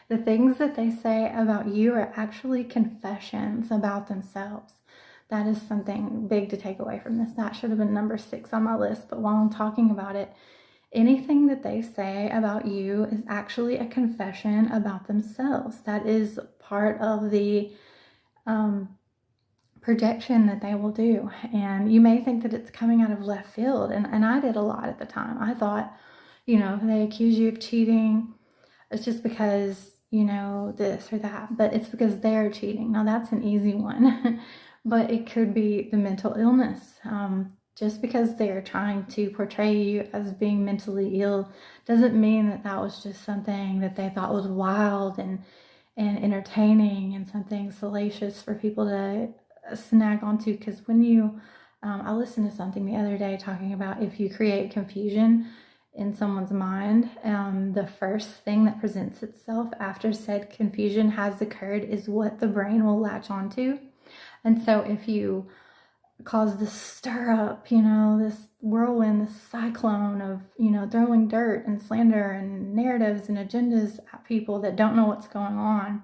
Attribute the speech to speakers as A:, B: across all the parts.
A: The things that they say about you are actually confessions about themselves. That is something big to take away from this. That should have been number 6 on my list, but while I'm talking about it, anything that they say about you is actually a confession about themselves. That is part of the projection that they will do. And you may think that it's coming out of left field. And I did a lot at the time. I thought, they accuse you of cheating. It's just because, this or that. But it's because they're cheating. Now, that's an easy one. But it could be the mental illness. Just because they're trying to portray you as being mentally ill doesn't mean that that was just something that they thought was wild and entertaining and something salacious for people to snag onto. Because when I listened to something the other day talking about if you create confusion in someone's mind, the first thing that presents itself after said confusion has occurred is what the brain will latch onto. And so if you cause this stir up, this whirlwind, this cyclone of, throwing dirt and slander and narratives and agendas at people that don't know what's going on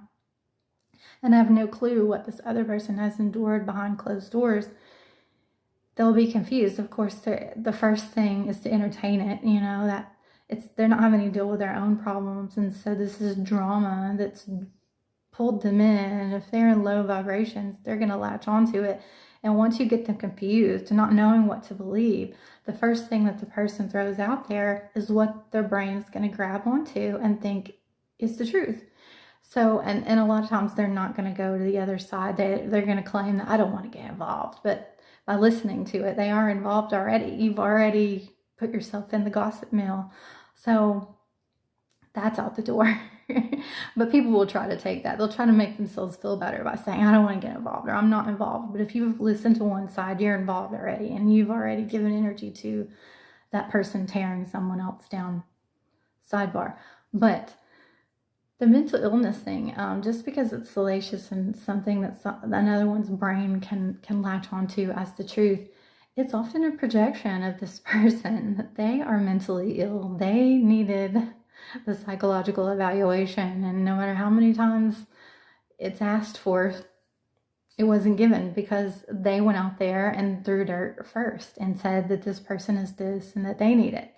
A: and have no clue what this other person has endured behind closed doors, they'll be confused. Of course, the first thing is to entertain it, that they're not having to deal with their own problems. And so this is drama that's pulled them in. And if they're in low vibrations, they're going to latch onto it. And once you get them confused and not knowing what to believe, the first thing that the person throws out there is what their brain is going to grab onto and think is the truth. So, and a lot of times they're not going to go to the other side. They're going to claim that I don't want to get involved. But by listening to it, they are involved already. You've already put yourself in the gossip mill. So that's out the door. But people will try to take that. They'll try to make themselves feel better by saying, I don't want to get involved, or I'm not involved. But if you've listened to one side, you're involved already, and you've already given energy to that person tearing someone else down. Sidebar. But the mental illness thing, just because it's salacious and something that another one's brain can latch onto as the truth, it's often a projection of this person that they are mentally ill. They needed the psychological evaluation, and no matter how many times it's asked for, it wasn't given because they went out there and threw dirt first and said that this person is this and that they need it.